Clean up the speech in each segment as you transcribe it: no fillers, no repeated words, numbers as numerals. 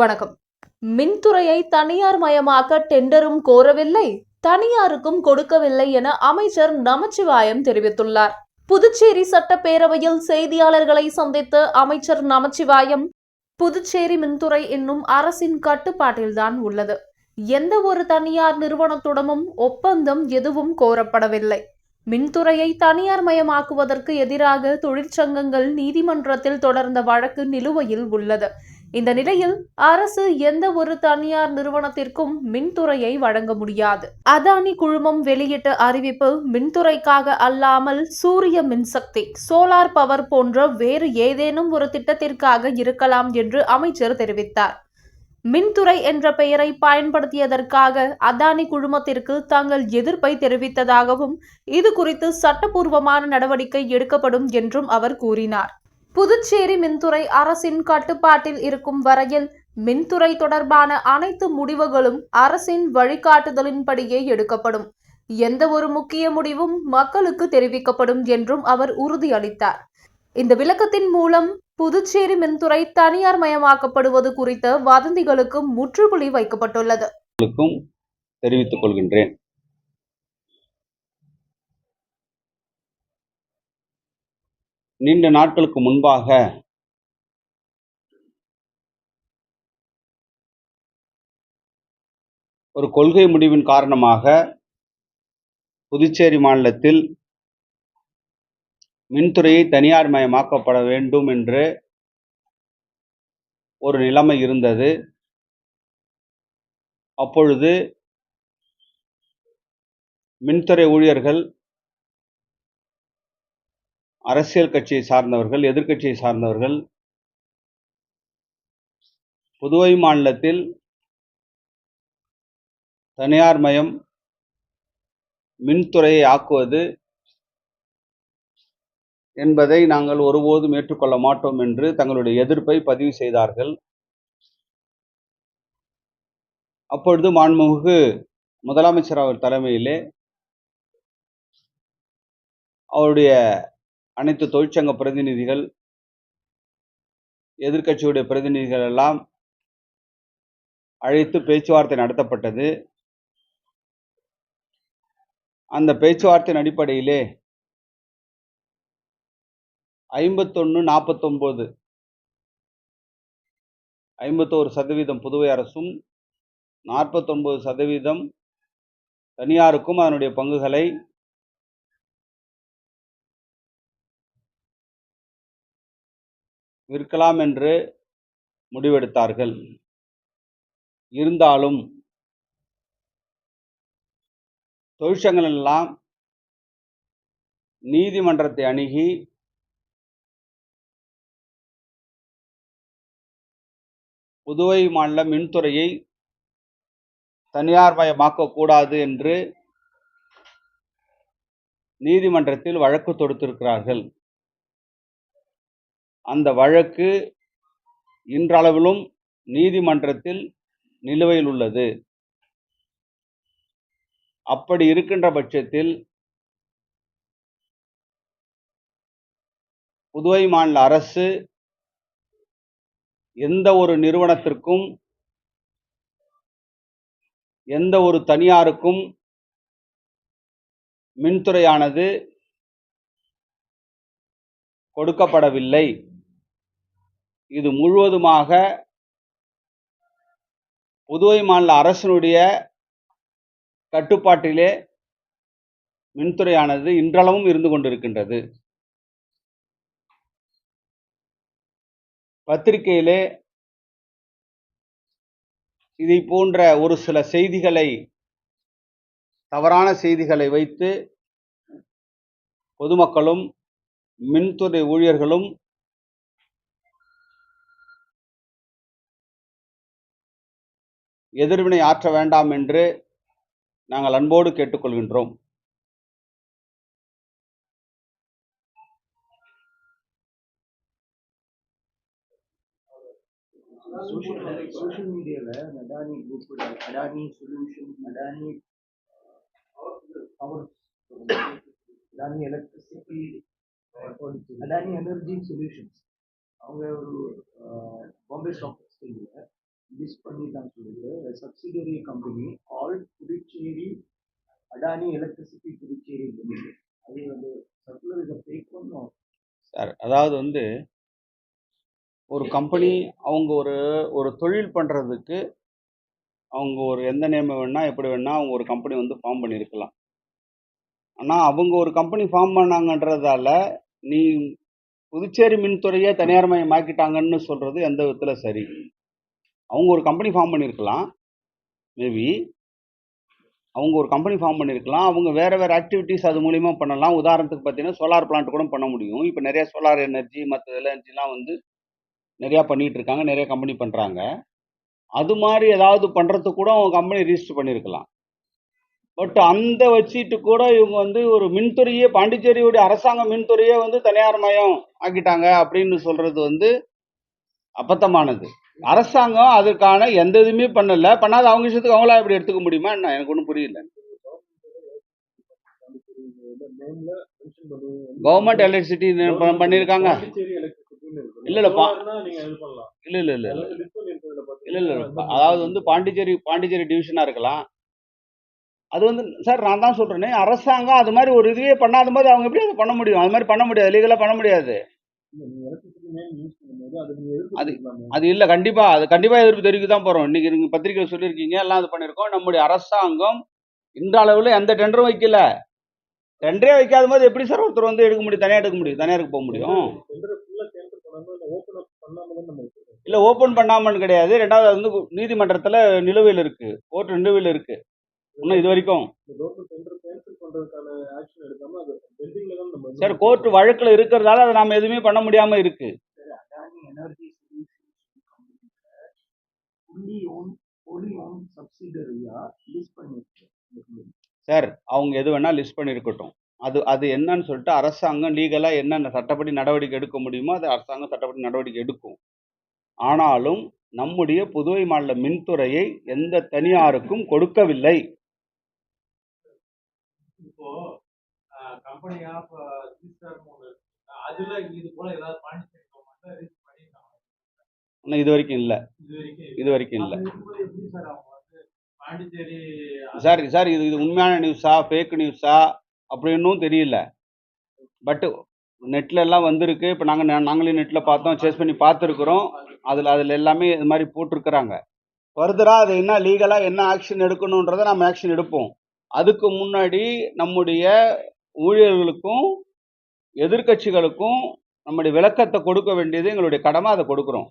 வணக்கம். மின்துறையை தனியார் மயமாக்க டெண்டரும் கோரவில்லை, தனியாருக்கும் கொடுக்கவில்லை என அமைச்சர் நமச்சிவாயம் தெரிவித்துள்ளார். புதுச்சேரி சட்டப்பேரவையில் செய்தியாளர்களை சந்தித்த அமைச்சர் நமச்சிவாயம், புதுச்சேரி மின்துறை இன்னும் அரசின் கட்டுப்பாட்டில்தான் உள்ளது. எந்த ஒரு தனியார் நிறுவனத்துடனும் ஒப்பந்தம் எதுவும் கோரப்படவில்லை. மின்துறையை தனியார் மயமாக்குவதற்கு எதிராக தொழிற்சங்கங்கள் நீதிமன்றத்தில் தொடர்ந்த வழக்கு நிலுவையில் உள்ளது. இந்த நிலையில் அரசு எந்த ஒரு தனியார் நிறுவனத்திற்கும் மின்துறையை வழங்க முடியாது. அதானி குழுமம் வெளியிட்ட அறிவிப்பு மின்துறைக்காக அல்லாமல் சூரிய மின்சக்தி, சோலார் பவர் போன்ற வேறு ஏதேனும் ஒரு திட்டத்திற்காக இருக்கலாம் என்று அமைச்சர் தெரிவித்தார். மின்துறை என்ற பெயரை பயன்படுத்தியதற்காக அதானி குழுமத்திற்கு தாங்கள் எதிர்ப்பை தெரிவித்ததாகவும், இது குறித்து சட்டப்பூர்வமான நடவடிக்கை எடுக்கப்படும் என்றும் அவர் கூறினார். புதுச்சேரி மின்துறை அரசின் கட்டுப்பாட்டில் இருக்கும் வரையில் மின்துறை தொடர்பான அனைத்து முடிவுகளும் அரசின் வழிகாட்டுதலின்படியே எடுக்கப்படும். எந்த ஒரு முக்கிய முடிவும் மக்களுக்கு தெரிவிக்கப்படும் என்றும் அவர் உறுதியளித்தார். இந்த விளக்கத்தின் மூலம் புதுச்சேரி மின்துறை தனியார் மயமாக்கப்படுவது குறித்த வதந்திகளுக்கு முற்றுப்புள்ளி வைக்கப்பட்டுள்ளது. தெரிவித்துக் கொள்கின்றேன். நீண்ட நாட்களுக்கு முன்பாக ஒரு கொள்கை முடிவின் காரணமாக புதுச்சேரி மாநிலத்தில் மின்துறையை தனியார் மயமாக்கப்பட வேண்டும் என்று ஒரு நிலைமை இருந்தது. அப்பொழுது மின்துறை ஊழியர்கள், அரசியல் கட்சியை சார்ந்தவர்கள், எதிர்க்கட்சியை சார்ந்தவர்கள் புதுவை மாநிலத்தில் தனியார் மயம் மின்துறையை ஆக்குவது என்பதை நாங்கள் ஒருபோதும் ஏற்றுக்கொள்ள மாட்டோம் என்று தங்களுடைய எதிர்ப்பை பதிவு செய்தார்கள். அப்பொழுது மாண்புமிகு முதலமைச்சர் அவர் தலைமையிலே அவருடைய அனைத்து தொழிற்சங்க பிரதிநிதிகள், எதிர்க்கட்சியுடைய பிரதிநிதிகள் எல்லாம் அழைத்து பேச்சுவார்த்தை நடத்தப்பட்டது. அந்த பேச்சுவார்த்தையின் அடிப்படையிலே 51-49 51% புதுவை அரசும் 49% தனியாருக்கும் அதனுடைய பங்குகளை விற்கலாம் என்று முடிவெடுத்தார்கள். இருந்தாலும் தொழிற்சங்கங்கள் எல்லாம் நீதிமன்றத்தை அணுகி புதுவை மாநில மின்துறையை தனியார் மயமாக்கக்கூடாது என்று நீதிமன்றத்தில் வழக்கு தொடுத்திருக்கிறார்கள். அந்த வழக்கு இன்றளவிலும் நீதிமன்றத்தில் நிலுவையில் உள்ளது. அப்படி இருக்கின்ற பட்சத்தில் புதுவை மாநில அரசு எந்த ஒரு நிறுவனத்திற்கும், எந்த ஒரு தனியாருக்கும் மின்துறையானது கொடுக்கப்படவில்லை. இது முழுவதுமாக புதுவை மாநில அரசினுடைய கட்டுப்பாட்டிலே மின்துறையானது இன்றளவும் இருந்து கொண்டிருக்கின்றது. பத்திரிகையிலே இதை போன்ற ஒரு சில செய்திகளை, தவறான செய்திகளை வைத்து பொதுமக்களும் மின்துறை ஊழியர்களும் எதிர்வினை ஆற்ற வேண்டாம் என்று நாங்கள் அன்போடு கேட்டுக்கொள்கின்றோம். Social media Adani group, Adani Solutions, Adani Power, Adani Electricity, Adani Energy Solutions. அவங்க ஒரு பாம்பே ஸ்டாக் எக்ஸ்சேஞ்சில் லிஸ்ட் பண்ணிட்டான்னு சொல்லிட்டு subsidiary company all Puducherry Adani electricity Puducherry limited. அது வந்து சர்க்குலர் இதை ஃபேக் பண்ணோம். சார் அதாவது வந்து ஒரு கம்பெனி அவங்க ஒரு ஒரு தொழில் பண்ணுறதுக்கு அவங்க ஒரு எந்த நேம் வேணா எப்படி வேணா அவங்க ஒரு கம்பெனி வந்து ஃபார்ம் பண்ணியிருக்கலாம். ஆனால் அவங்க ஒரு கம்பெனி ஃபார்ம் பண்ணாங்கன்றதால நீ புதுச்சேரி மின்துறையை தனியார்மயமாக்கிட்டாங்கன்னு சொல்கிறது எந்த விதத்தில் சரி? அவங்க ஒரு கம்பெனி ஃபார்ம் பண்ணியிருக்கலாம். மேபி அவங்க ஒரு கம்பெனி ஃபார்ம் பண்ணியிருக்கலாம். அவங்க வேறு வேறு ஆக்டிவிட்டீஸ் அது மூலிமா பண்ணலாம். உதாரணத்துக்கு பார்த்தீங்கன்னா சோலார் பிளான்ட் கூட பண்ண முடியும். இப்போ நிறைய சோலார் எனர்ஜி மற்ற எனர்ஜிலாம் வந்து நிறையா பண்ணிகிட்டு இருக்காங்க. நிறைய கம்பெனி பண்ணுறாங்க. அது மாதிரி ஏதாவது பண்ணுறதுக்கு கூட அவங்க கம்பெனி ரிஜிஸ்டர் பண்ணியிருக்கலாம். பட் அந்த வச்சுட்டு கூட இவங்க வந்து ஒரு மின்துறையே பாண்டிச்சேரியுடைய அரசாங்க மின்துறையே வந்து தனியார் மயம் ஆக்கிட்டாங்க அப்படின்னு சொல்கிறது வந்து அபத்தமானது. அரசாங்கம் அதற்கான எந்த இதுவுமே பண்ணல. பண்ணாத அவங்க விஷயத்துக்கு அவங்களா இப்படி எடுத்துக்க முடியுமா என்ன? எனக்கு ஒன்றும் புரியல. கவர்மெண்ட் எலக்ட்ரிசிட்டி பண்ணியிருக்காங்க. இல்ல இல்ல இல்ல இல்ல இல்ல இல்ல இல்ல அதாவது வந்து பாண்டிச்சேரி டிவிஷனா இருக்கலாம். அது வந்து சார் நான் தான் சொல்றேனே, அரசாங்கம் அது மாதிரி ஒரு இதுவே பண்ணாத போது அவங்க எப்படி அதை பண்ண முடியும்? அது மாதிரி பண்ண முடியாது, லீகலா பண்ண முடியாது. அது இல்ல, கண்டிப்பா எதிர்ப்பு தெரிவிக்க தான் போறோம். இன்னைக்கு நீங்க பத்திரிகையில் சொல்லியிருக்கீங்க, எல்லாம் இது பண்ணியிருக்கோம். நம்முடைய அரசாங்கம் இந்த அளவுல எந்த டெண்டரும் வைக்கல. டெண்டரே வைக்காத போது எப்படி சார் ஒருத்தர் வந்து எடுக்க முடியும்? தனியாக எடுக்க முடியும்? தனியாருக்கு போக முடியும்? இல்ல ஓபன் பண்ணாமன்னு கிடையாது. ரெண்டாவது அது வந்து நீதிமன்றத்துல நிலுவையில் இருக்கு, கோர்ட் நிலுவையில் இருக்கு. இன்னும் இது வரைக்கும் சார் கோர்ட் வழக்குல இருக்கிறதால அதை நாம எதுவுமே பண்ண முடியாம இருக்கு. அடானி எனர்ஜி சொல்யூஷன் கம்பெனி சப்சிடரியா லிஸ்ட் பண்ணிருக்கு சார். அவங்க எது வேணா லிஸ்ட் பண்ணிருக்கட்டும். அது என்னன்னு சொல்லிட்டு அரசாங்கம் லீகலா என்னென்ன சட்டப்படி நடவடிக்கை எடுக்க முடியுமோ அது அரசாங்கம் சட்டப்படி நடவடிக்கை எடுக்கும். ஆனாலும் நம்முடைய புதுவை மாநில மின்துறையை எந்த தனியாருக்கும் கொடுக்கவில்லை. இப்போ கம்பெனி ஆஃப் அதுல இது போல ஏதாவது பாண்டிச்சேரி கவர்மெண்ட்ல ரிஜிஸ்டர் பண்ணிருக்காங்க? இது வரைக்கும் இல்ல. எப்படி சார் அவங்க வந்து பாண்டிச்சேரி சார் இது உண்மையான நியூஸா ஃபேக் நியூஸா அப்படின்னும் தெரியல. பட் நெட்ல எல்லாம் வந்திருக்கு. இப்போ நாங்களே நெட்ல பார்த்தோம், சேஸ் பண்ணி பார்த்துருக்குறோம். அதில் எல்லாமே இது மாதிரி போட்டிருக்கிறாங்க. ஃபர்தராக அது என்ன லீகலாக என்ன ஆக்ஷன் எடுக்கணுன்றதை நம்ம ஆக்ஷன் எடுப்போம். அதுக்கு முன்னாடி நம்முடைய ஊழியர்களுக்கும் எதிர்கட்சிகளுக்கும் நம்முடைய விளக்கத்தை கொடுக்க வேண்டியது எங்களுடைய கடமை. அதை கொடுக்குறோம்.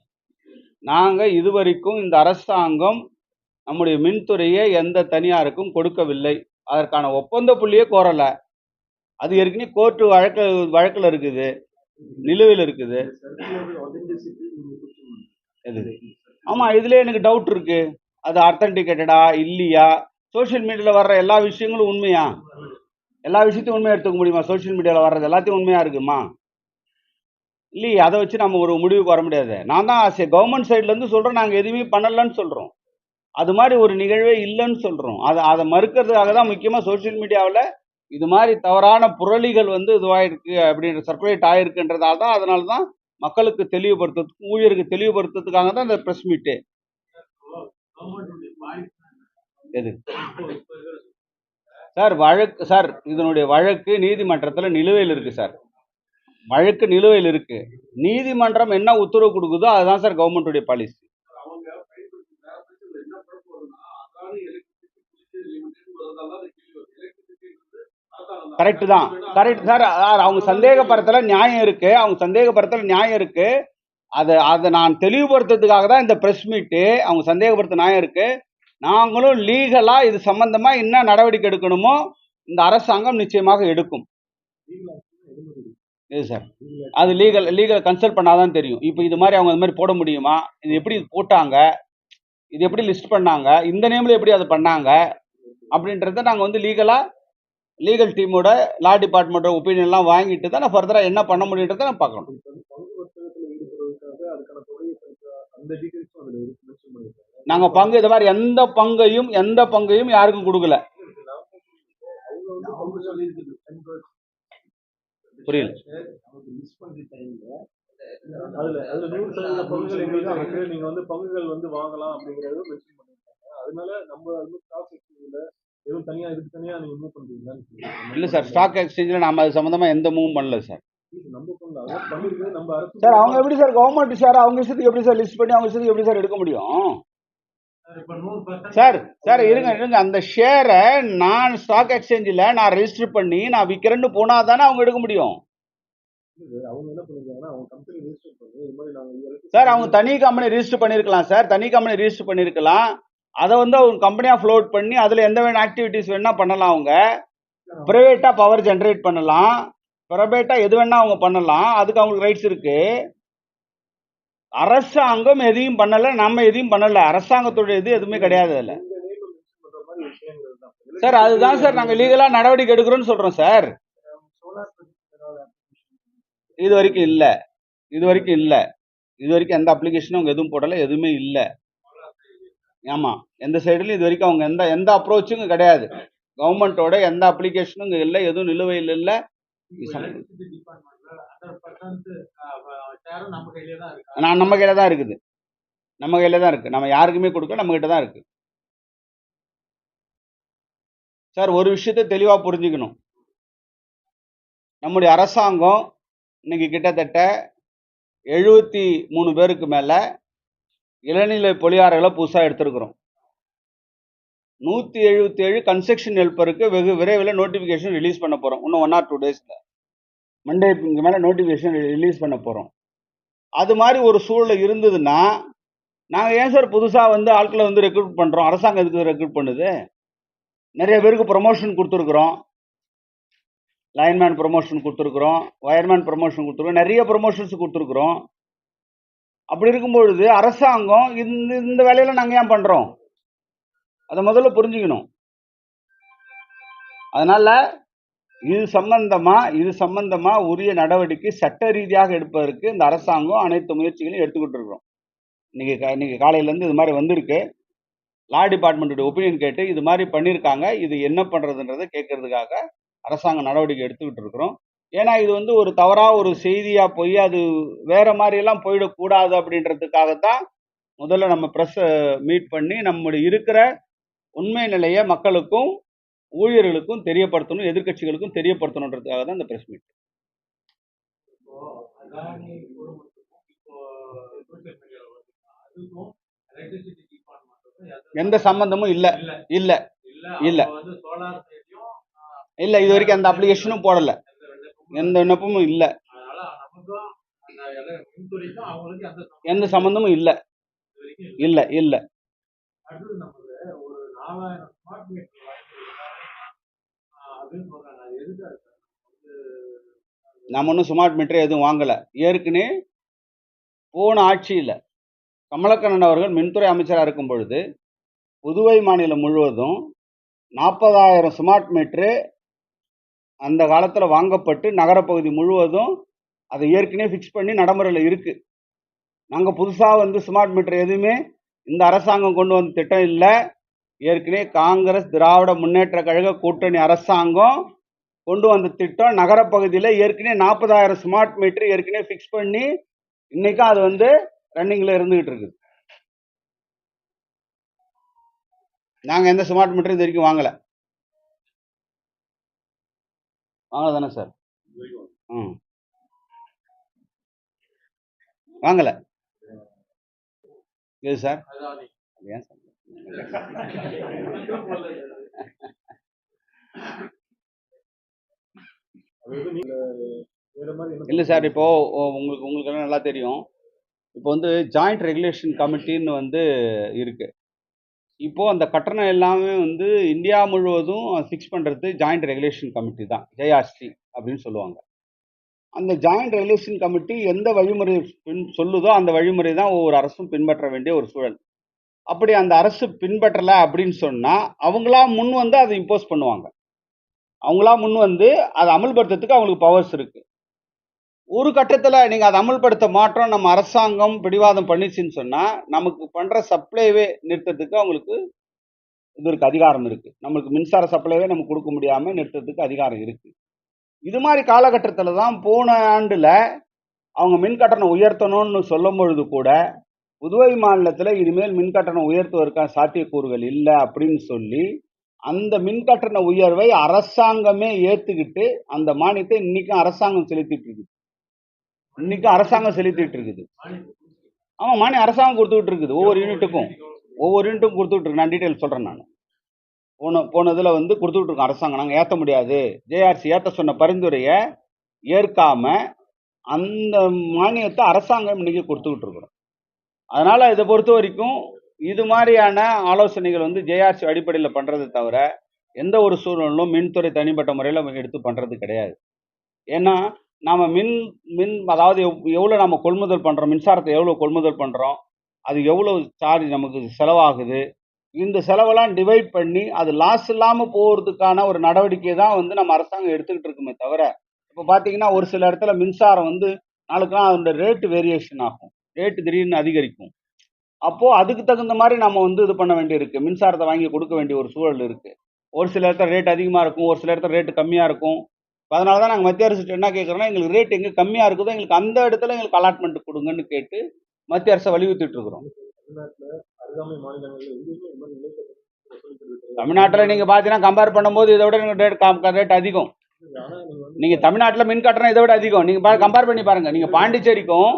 நாங்கள் இதுவரைக்கும் இந்த அரசாங்கம் நம்முடைய மின்துறையை எந்த தனியாருக்கும் கொடுக்கவில்லை. அதற்கான ஒப்பந்த புள்ளியே கோரலை. அது ஏற்கனவே கோர்ட்டு வழக்கில் இருக்குது, நிலுவையில் இருக்குது. ஆமாம், இதுல எனக்கு டவுட் இருக்கு. அது அத்தன்டிகேட்டடா இல்லையா? சோசியல் மீடியாவில் வர்ற எல்லா விஷயங்களும் உண்மையா? எல்லா விஷயத்தையும் உண்மையாக எடுத்துக்க முடியுமா? சோசியல் மீடியாவில் வர்றது எல்லாத்தையும் உண்மையாக இருக்குமா? இல்லையே. அதை வச்சு நம்ம ஒரு முடிவுக்கு வர முடியாது. நான் தான் கவர்மெண்ட் சைட்லேருந்து சொல்கிறேன், நாங்கள் எதுவுமே பண்ணலன்னு சொல்கிறோம். அது மாதிரி ஒரு நிகழ்வே இல்லைன்னு சொல்கிறோம். அதை மறுக்கிறதுக்காக தான் முக்கியமாக சோசியல் மீடியாவில் இது மாதிரி தவறான புரளிகள் வந்து இதுவாயிருக்கு அப்படின்ற சர்க்குலேட் ஆயிருக்குன்றதால தான், அதனால தான் மக்களுக்கு தெளிவுபடுத்துறதுக்கு, ஊழியருக்கு தெளிவுபடுத்துறதுக்காக தான் இந்த ப்ரெஸ் மீட்டு. எது சார் வழக்கு? சார் இதனுடைய வழக்கு நீதிமன்றத்தில் நிலுவையில் இருக்கு சார். வழக்கு நிலுவையில் இருக்கு. நீதிமன்றம் என்ன உத்தரவு கொடுக்குதோ அதுதான் சார் கவர்மெண்ட்டுடைய பாலிசி. கரெக்ட் தான், கரெக்ட் சார். அவங்க சந்தேகப்படுறதுல நியாயம் இருக்கு. அதை நான் தெளிவுபடுத்துறதுக்காக தான் இந்த பிரஸ் மீட்டு. அவங்க சந்தேகப்படுத்த நியாயம் இருக்கு. நாங்களும் லீகலா இது சம்பந்தமா என்ன நடவடிக்கை எடுக்கணுமோ இந்த அரசாங்கம் நிச்சயமாக எடுக்கும். இது சார் அது லீகல் கன்சல்ட் பண்ணாதான் தெரியும். இப்போ இது மாதிரி அவங்க இது மாதிரி போட முடியுமா? இது எப்படி போட்டாங்க? இது எப்படி லிஸ்ட் பண்ணாங்க? இந்த நேம்ல எப்படி அதை பண்ணாங்க? அப்படின்றத நாங்கள் வந்து லீகல் டீமோட லா டிபார்ட்மெண்ட்டோட ஒப்பீனியன்லாம் வாங்கிட்டு தான் நான் ஃபர்தராக என்ன பண்ண முடியுன்றதை நான் பார்க்கணும். நாங்கள் பங்கு இது மாதிரி எந்த பங்கையும் யாருக்கும் கொடுக்கல. புரியல. அதுல 100% பங்குகள் எங்களுக்கு இருக்கு, நீங்க வந்து பங்குகள் வந்து வாங்கலாம் அப்படிங்கறது மென்ஷன் பண்ணிருக்காங்க. அதனால நம்ம வந்து ஸ்டாக் எக்ஸ்சேஞ்சில் எதுவும் தனியா இதுக்கு தனியா நீங்க மூவ் பண்றீங்களான்னு இல்லை சார், ஸ்டாக் எக்ஸ்சேஞ்சில் நாம் அது சம்மந்தமாக எந்த மூவும் பண்ணல சார். நம்ம பண்ணலாம், அதான் பண்ணிருக்கிறது நம்ம அரசு. சார் அவங்க எப்படி சார் கவர்மெண்ட் ஷேர் அவங்க இஷ்டத்துக்கு எப்படி சார் லிஸ்ட் பண்ணி அவங்க இஷ்டத்துக்கு எப்படி சார் எடுக்க முடியும்? இப்ப 100% சார் சார் இருங்க, அந்த ஷேரை நான் ஸ்டாக் எக்ஸ்சேஞ்சில் நான் ரெஜிஸ்டர் பண்ணி நான் விற்கிறேன்னு போனால் தானே அவங்க எடுக்க முடியும். அவங்க என்ன பண்ணிருக்காங்கன்னா அவங்க கம்பெனி ரெஜிஸ்டர் பண்ணி இது மாதிரி நாங்க சார் அவங்க தனி கம்பெனி ரிஜிஸ்டர் பண்ணியிருக்கலாம் சார், தனி கம்பெனி ரிஜிஸ்டர் பண்ணியிருக்கலாம். அதை வந்து அவங்க கம்பெனியாக ஃப்ளோட் பண்ணி அதில் எந்த வேணும் ஆக்டிவிட்டீஸ் வேணால் பண்ணலாம். அவங்க ப்ரைவேட்டாக பவர் ஜென்ரேட் பண்ணலாம், ப்ரைவேட்டாக எது வேணால் அவங்க பண்ணலாம், அதுக்கு அவங்களுக்கு ரைட்ஸ் இருக்கு. அரசாங்கம் எதையும் பண்ணலை, நம்ம எதையும் பண்ணலை, அரசாங்கத்தோட இது எதுவுமே கிடையாது அதில். சார் அதுதான் சார் நாங்கள் லீகலாக நடவடிக்கை எடுக்கிறோன்னு சொல்கிறோம் சார். இது வரைக்கும் இல்லை, இது வரைக்கும் எந்த அப்ளிகேஷனும் அவங்க எதுவும் போடலை, எதுவுமே இல்லை. ஆமாம், எந்த சைடுலையும் இது வரைக்கும் அவங்க எந்த அப்ரோச்சும் கிடையாது. கவர்மெண்ட்டோட எந்த அப்ளிகேஷனும் இங்கே இல்லை, எதுவும் நிலுவையில் இல்லை. எலக்ட்ரிசிட்டி டிபார்ட்மெண்ட்ல 100% ஷேரும் நம்ம கையிலே தான் இருக்கு. நம்ம கையில் தான் இருக்குது, நம்ம கையில் தான் இருக்குது, நம்ம யாருக்குமே கொடுக்க நம்ம கிட்ட தான் இருக்குது. சார் ஒரு விஷயத்தை தெளிவாக புரிஞ்சுக்கணும், நம்முடைய அரசாங்கம் இன்னைக்கு கிட்டத்தட்ட 73 பேருக்கு மேலே இளநிலை பொறியாளர்களை புதுசாக எடுத்திருக்கிறோம். 177 கன்ஸ்ட்ரக்ஷன் ஹெல்ப்பருக்கு வெகு விரைவில் நோட்டிஃபிகேஷன் ரிலீஸ் பண்ண போகிறோம். இன்னும் 1 or 2 டேஸில் மண்டே இங்கே மேலே நோட்டிஃபிகேஷன் ரிலீஸ் பண்ண போகிறோம். அது மாதிரி ஒரு சூழல் இருந்ததுன்னா நாங்கள் ஏன் சார் புதுசாக வந்து ஆட்களை வந்து ரெக்ரூட் பண்ணுறோம்? அரசாங்கம் எதுக்கு ரெக்ரூட் பண்ணுது? நிறைய பேருக்கு ப்ரொமோஷன் கொடுத்துருக்குறோம், லைன்மேன் ப்ரொமோஷன் கொடுத்துருக்குறோம், வயர்மேன் ப்ரொமோஷன் கொடுத்துருக்கோம், நிறைய ப்ரொமோஷன்ஸ் கொடுத்துருக்குறோம். அப்படி இருக்கும்பொழுது அரசாங்கம் இந்த வேலையில நாங்கள் ஏன் பண்ணுறோம்? அதை முதல்ல புரிஞ்சுக்கணும். அதனால இது சம்பந்தமா உரிய நடவடிக்கை சட்ட ரீதியாக எடுப்பதற்கு இந்த அரசாங்கம் அனைத்து முயற்சிகளையும் எடுத்துக்கிட்டு இருக்கிறோம். இன்னைக்கு காலையிலேருந்து இது மாதிரி வந்திருக்கு. லா டிபார்ட்மெண்ட்டோட ஒப்பீனியன் கேட்டு இது மாதிரி பண்ணியிருக்காங்க, இது என்ன பண்ணுறதுன்றதை கேட்கறதுக்காக அரசாங்கம் நடவடிக்கை எடுத்துக்கிட்டு இருக்கிறோம். ஏன்னா இது வந்து ஒரு தவறாக ஒரு செய்தியாக போய் அது வேற மாதிரியெல்லாம் போயிடக்கூடாது அப்படின்றதுக்காகத்தான் முதல்ல நம்ம ப்ரெஸ்ஸை மீட் பண்ணி நம்முடைய இருக்கிற உண்மை நிலையை மக்களுக்கும் ஊழியர்களுக்கும் தெரியப்படுத்தணும், எதிர்க்கட்சிகளுக்கும் தெரியப்படுத்தணுன்றதுக்காக தான் இந்த ப்ரெஸ் மீட். இப்போ அதானி குடும்பத்துக்கும் இப்போ சோசியல் மீடியாவில் அதுக்கும் எலக்ட்ரிசிட்டி டிபார்ட்மெண்ட்டுக்கும் எந்த சம்பந்தமும் இல்லை. இல்ல இல்ல. அவங்க வந்து சோலார் சைட்லயும் இல்லை, இது வரைக்கும் எந்த அப்ளிகேஷனும் போடலை, எந்த விண்ணப்பமும் இல்லை. அதனால நமக்கும் அந்த மின்துறைக்கும் அவங்களுக்கு எந்த சம்பந்தமும் இல்லை. இது வரைக்கும் இல்லை இல்லை. அடுத்தது நமக்கு ஒரு 4000 ஸ்மார்ட் மீட்டர் அப்படின்னு சொல்றாங்க. அது எதுக்கா இருக்கு? நம்ம ஒன்றும் ஸ்மார்ட் மீட்டர் எதுவும் வாங்கலை. ஏற்கனவே போன ஆட்சியில் கமலக்கண்ணன் அவர்கள் மின்துறை அமைச்சராக இருக்கும் பொழுது புதுவை மாநிலம் முழுவதும் 40,000 ஸ்மார்ட் மீட்டரு அந்த காலத்தில் வாங்கப்பட்டு நகரப்பகுதி முழுவதும் அதை ஏற்கனவே ஃபிக்ஸ் பண்ணி நடைமுறையில் இருக்குது. நாங்கள் புதுசாக வந்து ஸ்மார்ட் மீட்டர் எதுவுமே இந்த அரசாங்கம் கொண்டு வந்த திட்டம் இல்லை. ஏற்கனவே காங்கிரஸ் திராவிட முன்னேற்ற கழக கூட்டணி அரசாங்கம் கொண்டு வந்த திட்டம் நகரப்பகுதியில் ஏற்கனவே 40,000 ஸ்மார்ட் மீட்டர் ஏற்கனவே ஃபிக்ஸ் பண்ணி இன்னைக்கும் அது வந்து ரன்னிங்கில் இருந்துகிட்டு இருக்குது. நாங்கள் எந்த ஸ்மார்ட் மீட்டரும் இது வரைக்கும் வாங்கலை தானே சார்? வாங்கலை. எது சார்? அதானி ஏன் சார்? இல்லை சார், இப்போ உங்களுக்கு நல்லா தெரியும். இப்போ வந்து ஜாயிண்ட் ரெகுலேஷன் கமிட்டின்னு வந்து இருக்கு. இப்போ அந்த கட்டணம் எல்லாமே வந்து இந்தியா முழுவதும் ஃபிக்ஸ் பண்ணுறது ஜாயிண்ட் ரெகுலேஷன் கமிட்டி தான், ஜேஆர்சி அப்படின்னு சொல்லுவாங்க. அந்த ஜாயிண்ட் ரெகுலேஷன் கமிட்டி எந்த வழிமுறை சொல்லுதோ அந்த வழிமுறை தான் ஒவ்வொரு அரசும் பின்பற்ற வேண்டிய ஒரு சூழல். அப்படி அந்த அரசு பின்பற்றலை அப்படின்னு சொன்னால் அவங்களா முன் வந்து அதை இம்போஸ் பண்ணுவாங்க. அவங்களா முன் வந்து அதை அமல்படுத்துறதுக்கு அவங்களுக்கு பவர்ஸ் இருக்குது. ஒரு கட்டத்தில் நீங்கள் அதை அமல்படுத்த மாட்டோம் நம்ம அரசாங்கம் பிடிவாதம் பண்ணிச்சுன்னு சொன்னால் நமக்கு பண்ணுற சப்ளைவே நிறுத்தத்துக்கு அவங்களுக்கு இதற்கு அதிகாரம் இருக்குது. நம்மளுக்கு மின்சார சப்ளைவே நம்ம கொடுக்க முடியாமல் நிறுத்தத்துக்கு அதிகாரம் இருக்குது. இது மாதிரி காலகட்டத்தில் தான் போன ஆண்டில் அவங்க மின் கட்டணம் உயர்த்தணும்னு சொல்லும் பொழுது கூட புதுவை மாநிலத்தில் இனிமேல் மின் கட்டணம் உயர்த்துவதற்கான சாத்தியக்கூறுகள் இல்லை அப்படின்னு சொல்லி அந்த மின் கட்டண உயர்வை அரசாங்கமே ஏத்துக்கிட்டு அந்த மானியத்தை இன்னைக்கும் அரசாங்கம் செலுத்திட்டு இருக்குது. ஆமா, மானியம் அரசாங்கம் கொடுத்துக்கிட்டு இருக்குது. ஒவ்வொரு யூனிட்டுக்கும் கொடுத்துக்கிட்டு இருக்கு. நான் டீட்டெயில் சொல்றேன். நான் போனதுல வந்து கொடுத்துக்கிட்டு இருக்கோம் அரசாங்கம். நாங்கள் ஏற்ற முடியாது, ஜேஆர்சி ஏற்ற சொன்ன பரிந்துரையை ஏற்காம அந்த மானியத்தை அரசாங்கம் இன்னைக்கு கொடுத்துக்கிட்டு இருக்கிறோம். அதனால இதை பொறுத்த வரைக்கும் இது மாதிரியான ஆலோசனைகள் வந்து ஜேஆர்சி அடிப்படையில் பண்றதை தவிர எந்த ஒரு சூழ்நிலும் மின்துறை தனிப்பட்ட முறையில் எடுத்து பண்றது கிடையாது. ஏன்னா நாம மின் அதாவது எவ்வளோ நம்ம கொள்முதல் பண்றோம், மின்சாரத்தை எவ்வளோ கொள்முதல் பண்றோம், அது எவ்வளோ சார்ஜ் நமக்கு செலவாகுது, இந்த செலவெல்லாம் டிவைட் பண்ணி அது லாஸ் இல்லாமல் போகிறதுக்கான ஒரு நடவடிக்கை தான் வந்து நம்ம அரசாங்கம் எடுத்துக்கிட்டு இருக்குமே தவிர, இப்போ பார்த்தீங்கன்னா ஒரு சில இடத்துல மின்சாரம் வந்து நாளுக்கு நாள் அதோட ரேட்டு வேரியேஷன் ஆகும், ரேட்டு திடீர்னு அதிகரிக்கும். அப்போது அதுக்கு தகுந்த மாதிரி நம்ம வந்து இது பண்ண வேண்டியிருக்கு, மின்சாரத்தை வாங்கி கொடுக்க வேண்டிய ஒரு சூழல் இருக்குது. ஒரு சில இடத்துல ரேட் அதிகமாக இருக்கும், ஒரு சில இடத்துல ரேட்டு கம்மியாக இருக்கும். அதனால தான் நாங்கள் மத்திய அரசு என்ன கேட்குறோன்னா, எங்களுக்கு ரேட் எங்கே கம்மியாக இருக்குதோ எங்களுக்கு அந்த இடத்துல எங்களுக்கு அலாட்மெண்ட் கொடுங்கன்னு கேட்டு மத்திய அரசை வலியுறுத்திட்டு இருக்கிறோம். அருகாமை மாநிலங்களில் எங்கேயுமே இந்த மாதிரி நிலைக்கட்டணம் வசூலிக்கிறது கிடையாது. தமிழ்நாட்டில் நீங்கள் பார்த்தீங்கன்னா கம்பேர் பண்ணும்போது இதை விட ரேட் அதிகம். ஆனா நீங்க வந்து நீங்கள் தமிழ்நாட்டில் மின் கட்டணம் இதை விட அதிகம். நீங்கள் கம்பேர் பண்ணி பாருங்கள். நீங்கள் பாண்டிச்சேரிக்கும்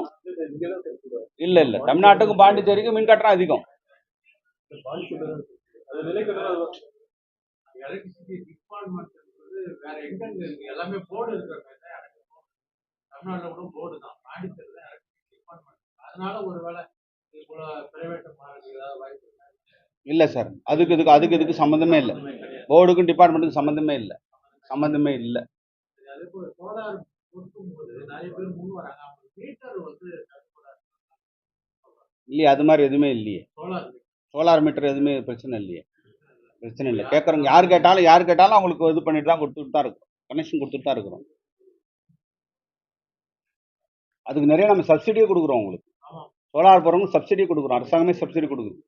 இங்கதான் தெரிஞ்சுக்கிறோம். இல்லை தமிழ்நாட்டுக்கும் பாண்டிச்சேரிக்கும் மின் கட்டணம் அதிகம். பாண்டிச்சேரியில தான் தெரிஞ்சுக்கிறோம். அது நிலைக்கட்டணம் எலக்ட்ரிசிட்டி டிபார்ட்மெண்ட் வேற எங்க இருக்கு, எல்லாமே போர்டு இருக்கிற மாதிரி தான் எனக்கு தமிழ்நாட்டில் கூட போர்டு தான், பாண்டிச்சேரியில் தான் எலக்ட்ரிசிட்டி டிபார்ட்மெண்ட். அதனால ஒருவேளை இது போல பிரைவேட் மாறதுக்கு ஏதாவது வாய்ப்பு இருக்கா? இல்லை சார், அதுக்கு சம்மந்தமே இல்லை. போர்டுக்கும் டிபார்ட்மெண்ட்டுக்கும் சம்மந்தமே இல்லை. அதே போல சோலார் கொடுக்கும்போது நிறைய பேர் முன் வராங்க, அவங்க மீட்டர் வந்து இல்லையே, அது மாதிரி எதுவுமே இல்லையே. சோலார் மீட்டர் எதுவுமே பிரச்சனை இல்லை. கேட்குறவங்க யார் கேட்டாலும் அவங்களுக்கு இது பண்ணிட்டு தான் கொடுத்துட்டு தான் இருக்கிறோம், கனெக்ஷன் கொடுத்துட்டு தான் இருக்கிறோம். அதுக்கு நிறைய நம்ம சப்சிடியே கொடுக்குறோம். உங்களுக்கு சோலார் போகிறவங்க சப்சிடி கொடுக்குறோம், அரசாங்கமே சப்சிடி கொடுக்குது.